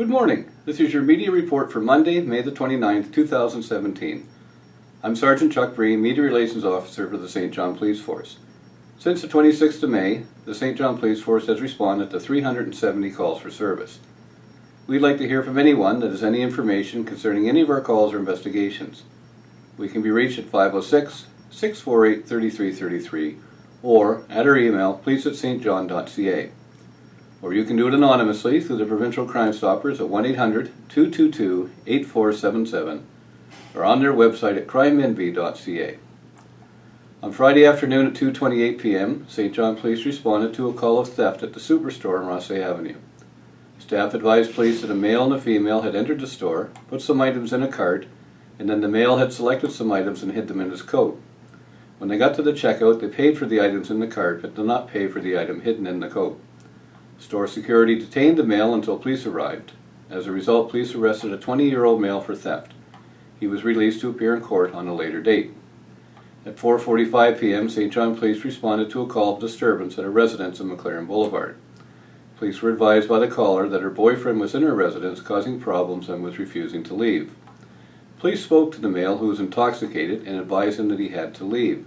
Good morning. This is your media report for Monday, May the 29th, 2017. I'm Sergeant Chuck Breen, Media Relations Officer for the St. John Police Force. Since the 26th of May, the St. John Police Force has responded to 370 calls for service. We'd like to hear from anyone that has any information concerning any of our calls or investigations. We can be reached at 506-648-3333 or at our email police@stjohn.ca. Or you can do it anonymously through the Provincial Crime Stoppers at 1-800-222-8477 or on their website at crimenv.ca. On Friday afternoon at 2:28 p.m., St. John Police responded to a call of theft at the Superstore on Rossay Avenue. Staff advised police that a male and a female had entered the store, put some items in a cart, and then the male had selected some items and hid them in his coat. When they got to the checkout, they paid for the items in the cart but did not pay for the item hidden in the coat. Store security detained the male until police arrived. As a result, police arrested a 20-year-old male for theft. He was released to appear in court on a later date. At 4:45 p.m., St. John Police responded to a call of disturbance at a residence in McLaren Boulevard. Police were advised by the caller that her boyfriend was in her residence causing problems and was refusing to leave. Police spoke to the male, who was intoxicated, and advised him that he had to leave.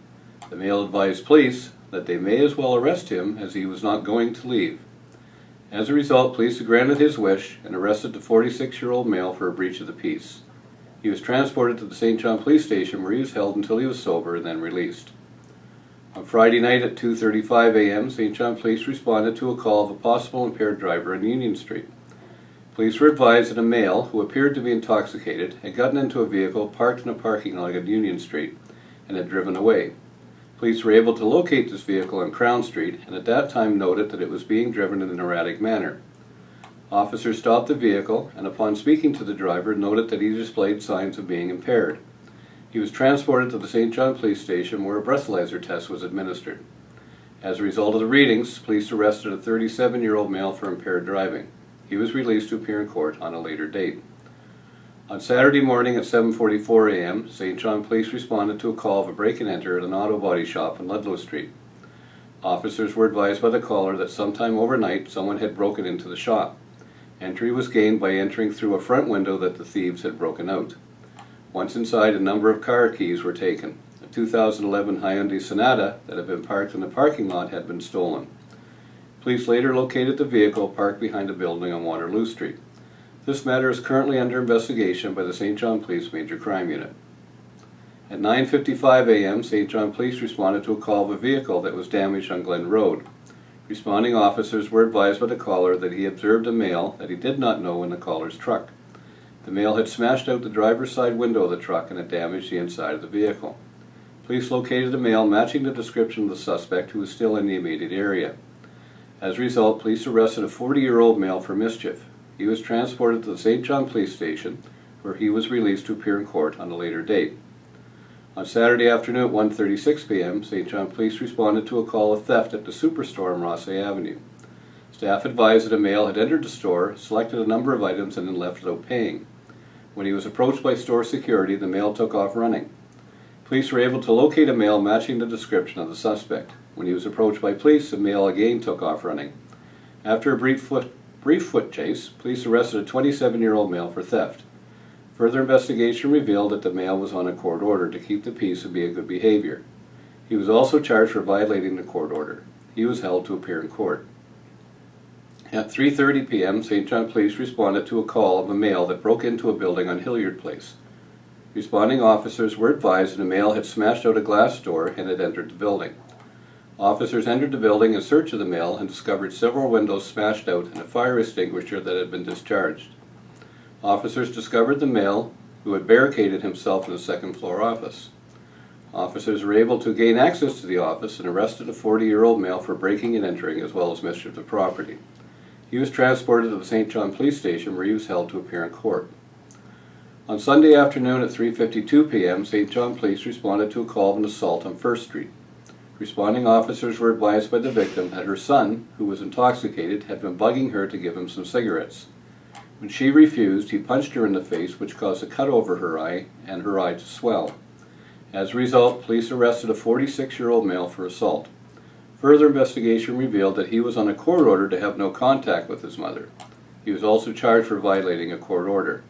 The male advised police that they may as well arrest him as he was not going to leave. As a result, police granted his wish and arrested the 46-year-old male for a breach of the peace. He was transported to the St. John Police Station where he was held until he was sober and then released. On Friday night at 2:35 a.m., St. John Police responded to a call of a possible impaired driver on Union Street. Police were advised that a male, who appeared to be intoxicated, had gotten into a vehicle parked in a parking lot on Union Street and had driven away. Police were able to locate this vehicle on Crown Street and at that time noted that it was being driven in an erratic manner. Officers stopped the vehicle and upon speaking to the driver noted that he displayed signs of being impaired. He was transported to the St. John Police Station where a breathalyzer test was administered. As a result of the readings, police arrested a 37-year-old male for impaired driving. He was released to appear in court on a later date. On Saturday morning at 7:44 a.m., St. John Police responded to a call of a break-and-enter at an auto body shop on Ludlow Street. Officers were advised by the caller that sometime overnight someone had broken into the shop. Entry was gained by entering through a front window that the thieves had broken out. Once inside, a number of car keys were taken. A 2011 Hyundai Sonata that had been parked in the parking lot had been stolen. Police later located the vehicle parked behind a building on Waterloo Street. This matter is currently under investigation by the St. John Police Major Crime Unit. At 9:55 a.m., St. John Police responded to a call of a vehicle that was damaged on Glen Road. Responding officers were advised by the caller that he observed a male that he did not know in the caller's truck. The male had smashed out the driver's side window of the truck and had damaged the inside of the vehicle. Police located a male matching the description of the suspect who was still in the immediate area. As a result, police arrested a 40-year-old male for mischief. He was transported to the St. John Police Station, where he was released to appear in court on a later date. On Saturday afternoon at 1:36 p.m., St. John Police responded to a call of theft at the Superstore on Rossay Avenue. Staff advised that a male had entered the store, selected a number of items, and then left without paying. When he was approached by store security, the male took off running. Police were able to locate a male matching the description of the suspect. When he was approached by police, the male again took off running. After a brief foot chase, police arrested a 27-year-old male for theft. Further investigation revealed that the male was on a court order to keep the peace and be in good behavior. He was also charged for violating the court order. He was held to appear in court. At 3:30 p.m., St. John Police responded to a call of a male that broke into a building on Hilliard Place. Responding officers were advised that a male had smashed out a glass door and had entered the building. Officers entered the building in search of the male and discovered several windows smashed out and a fire extinguisher that had been discharged. Officers discovered the male who had barricaded himself in the second-floor office. Officers were able to gain access to the office and arrested a 40-year-old male for breaking and entering as well as mischief to property. He was transported to the St. John Police Station where he was held to appear in court. On Sunday afternoon at 3:52 p.m., St. John Police responded to a call of an assault on First Street. Responding officers were advised by the victim that her son, who was intoxicated, had been bugging her to give him some cigarettes. When she refused, he punched her in the face, which caused a cut over her eye and her eye to swell. As a result, police arrested a 46-year-old male for assault. Further investigation revealed that he was on a court order to have no contact with his mother. He was also charged for violating a court order.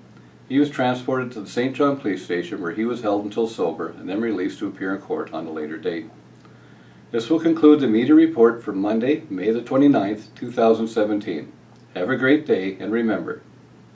He was transported to the St. John Police Station where he was held until sober and then released to appear in court on a later date. This will conclude the media report for Monday, May the 29th, 2017. Have a great day, and remember,